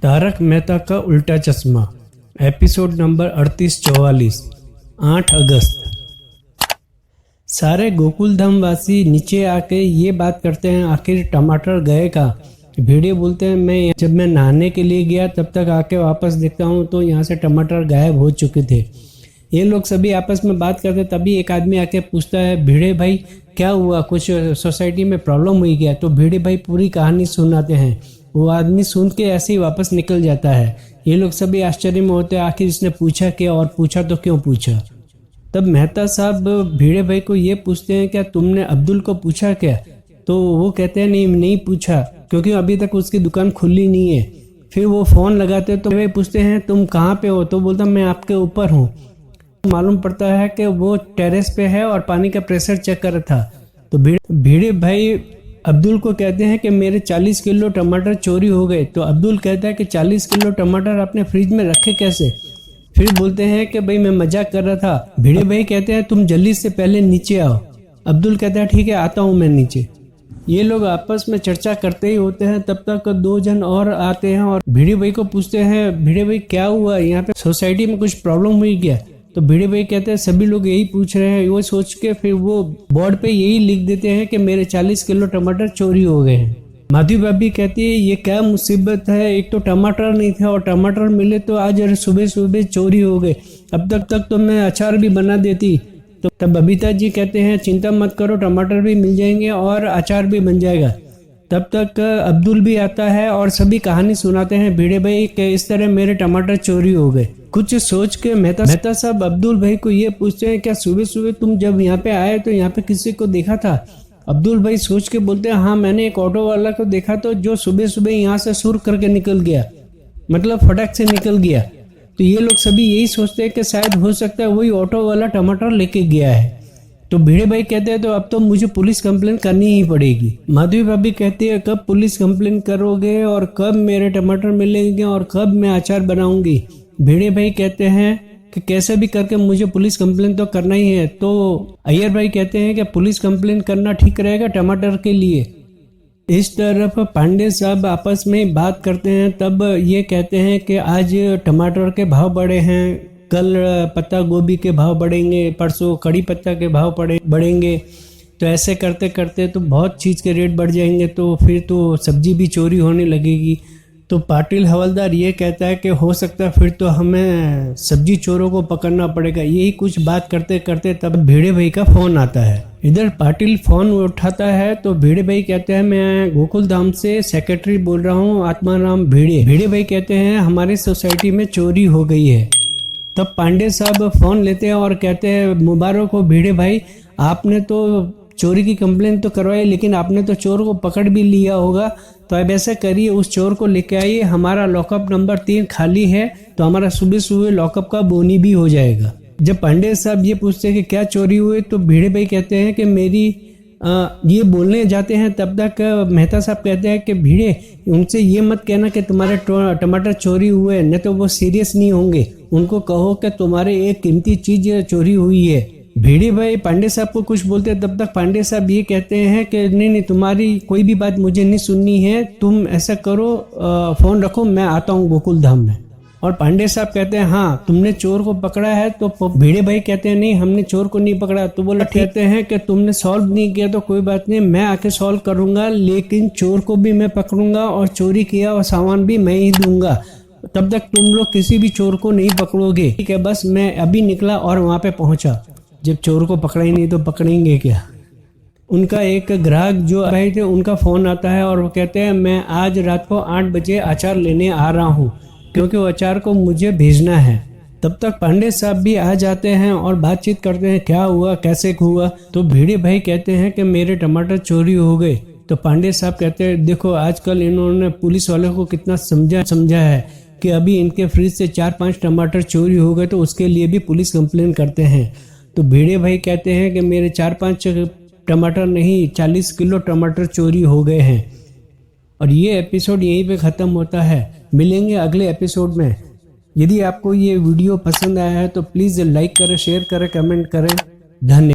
तारक मेहता का उल्टा चश्मा एपिसोड नंबर 3844 8 अगस्त। सारे गोकुलधाम वासी नीचे आके ये बात करते हैं, आखिर टमाटर गए कहाँ। भेड़िए बोलते हैं जब मैं नहाने के लिए गया तब तक आके वापस देखता हूँ तो यहाँ से टमाटर गायब हो चुके थे। ये लोग सभी आपस में बात करते तभी एक आदमी आके पूछता है, भिड़े भाई क्या हुआ, कुछ सोसाइटी में प्रॉब्लम हुई क्या। तो भिड़े भाई पूरी कहानी सुनाते हैं। वो आदमी सुन के ऐसे ही वापस निकल जाता है। ये लोग सभी आश्चर्य में होते हैं, आखिर इसने पूछा क्या और पूछा तो क्यों पूछा। तब मेहता साहब भिड़े भाई को ये पूछते हैं, क्या तुमने अब्दुल को पूछा क्या। तो वो कहते हैं नहीं पूछा, क्योंकि अभी तक उसकी दुकान खुली नहीं है। फिर वो फ़ोन लगाते तो भाई पूछते हैं तुम कहाँ पे हो। तो बोलता मैं आपके ऊपर हूँ। मालूम पड़ता है कि वो टेरेस पे है और पानी का प्रेशर चेक कर रहा था। तो भिड़े भाई अब्दुल को कहते हैं कि मेरे 40 किलो टमाटर चोरी हो गए। तो अब्दुल कहता है कि 40 किलो टमाटर आपने फ्रिज में रखे कैसे। फिर बोलते हैं कि भाई मैं मजाक कर रहा था। भिड़े भाई कहते हैं तुम जल्दी से पहले नीचे आओ। अब्दुल कहता है ठीक है आता हूँ मैं नीचे। ये लोग आपस में चर्चा करते ही होते हैं, तब तक 2 जन और आते हैं और भिड़े भाई को पूछते हैं, भिड़े भाई क्या हुआ, यहाँ पे सोसाइटी में कुछ प्रॉब्लम हुई क्या। तो भिड़े भाई कहते हैं सभी लोग यही पूछ रहे हैं। वो सोच के फिर वो बोर्ड पे यही लिख देते हैं कि मेरे 40 किलो टमाटर चोरी हो गए हैं। माधवी भाभी कहती है ये क्या मुसीबत है, एक तो टमाटर नहीं था और टमाटर मिले तो आज सुबह सुबह चोरी हो गए। अब तक तो मैं अचार भी बना देती। तो तब बबीता जी कहते हैं चिंता मत करो, टमाटर भी मिल जाएंगे और अचार भी बन जाएगा। तब तक अब्दुल भी आता है और सभी कहानी सुनाते हैं भिड़े भाई के इस तरह मेरे टमाटर चोरी हो गए। कुछ सोच के मेहता साहब अब्दुल भाई को ये पूछते हैं, क्या सुबह सुबह तुम जब यहाँ पे आए तो यहाँ पे किसी को देखा था। अब्दुल भाई सोच के बोलते हैं हाँ मैंने एक ऑटो वाला को देखा तो जो सुबह सुबह यहाँ से सुर करके निकल गया, मतलब फटाक से निकल गया। तो ये लोग सभी यही सोचते हैं कि शायद हो सकता है वही ऑटो वाला टमाटर लेके गया है। तो भिड़े भाई कहते हैं तो अब तो मुझे पुलिस कंप्लेन करनी ही पड़ेगी। माधवी भाभी कहती है कब पुलिस कंप्लेन करोगे और कब मेरे टमाटर मिलेंगे और कब मैं अचार बनाऊंगी। भिड़े भाई कहते हैं कि कैसे भी करके मुझे पुलिस कंप्लेन तो करना ही है। तो अय्यर भाई कहते हैं कि पुलिस कंप्लेन करना ठीक रहेगा टमाटर के लिए। इस तरफ पांडे साहब आपस में बात करते हैं, तब ये कहते हैं कि आज टमाटर के भाव बढ़े हैं, कल पत्ता गोभी के भाव बढ़ेंगे, परसों कड़ी पत्ता के भाव बढ़ेंगे। तो ऐसे करते करते तो बहुत चीज़ के रेट बढ़ जाएंगे, तो फिर तो सब्जी भी चोरी होने लगेगी। तो पाटिल हवलदार ये कहता है कि हो सकता है फिर तो हमें सब्जी चोरों को पकड़ना पड़ेगा। यही कुछ बात करते करते तब भिड़े भाई का फोन आता है। इधर पाटिल फोन उठाता है तो भिड़े भाई कहते हैं मैं गोकुलधाम से सेक्रेटरी बोल रहा हूँ आत्माराम भिड़े। भिड़े भाई कहते हैं हमारी सोसाइटी में चोरी हो गई है। तब पांडे साहब फोन लेते हैं और कहते हैं मुबारक हो भिड़े भाई, आपने तो चोरी की कंप्लेन तो करवाई लेकिन आपने तो चोर को पकड़ भी लिया होगा। तो अब ऐसा करिए उस चोर को लेके आइए, हमारा लॉकअप नंबर 3 खाली है तो हमारा सुबह सुबह लॉकअप का बोनी भी हो जाएगा। जब पांडे साहब ये पूछते हैं कि क्या चोरी हुई तो भिड़े भाई कहते हैं कि मेरी ये बोलने जाते हैं, तब तक मेहता साहब कहते हैं कि भिड़े उनसे ये मत कहना कि तुम्हारे टमाटर चोरी हुए, नहीं तो वो सीरियस नहीं होंगे। उनको कहो कि तुम्हारे एक कीमती चीज चोरी हुई है। भिड़े भाई पांडे साहब को कुछ बोलते हैं, तब तक पांडे साहब ये कहते हैं कि नहीं तुम्हारी कोई भी बात मुझे नहीं सुननी है, तुम ऐसा करो फोन रखो मैं आता हूँ गोकुलधाम में। और पांडे साहब कहते हैं हाँ तुमने चोर को पकड़ा है। तो भिड़े भाई कहते हैं नहीं हमने चोर को नहीं पकड़ा। तो बोला कहते हैं कि तुमने सॉल्व नहीं किया तो कोई बात नहीं, मैं आके सॉल्व करूंगा, लेकिन चोर को भी मैं पकड़ूंगा और चोरी किया और सामान भी मैं ही दूंगा। तब तक तुम लोग किसी भी चोर को नहीं पकड़ोगे, ठीक है। बस मैं अभी निकला और वहां पे पहुंचा। जब चोर को पकड़ा ही नहीं तो पकड़ेंगे क्या। उनका एक ग्राहक जो आए थे उनका फोन आता है और वो कहते हैं मैं आज रात को 8 बजे अचार लेने आ रहा हूँ, क्योंकि वो अचार को मुझे भेजना है। तब तक पांडे साहब भी आ जाते हैं और बातचीत करते हैं क्या हुआ कैसे हुआ। तो भिड़े भाई कहते हैं कि मेरे टमाटर चोरी हो गए। तो पांडे साहब कहते हैं देखो आजकल इन्होंने पुलिस वालों को कितना समझा है कि अभी इनके फ्रिज से 4-5 टमाटर चोरी हो गए तो उसके लिए भी पुलिस कंप्लेन करते हैं। तो भिड़े भाई कहते हैं कि मेरे 4-5 टमाटर नहीं 40 किलो टमाटर चोरी हो गए हैं। और ये एपिसोड यहीं पे ख़त्म होता है। मिलेंगे अगले एपिसोड में। यदि आपको ये वीडियो पसंद आया है तो प्लीज़ लाइक करें, शेयर करें, कमेंट करें। धन्यवाद।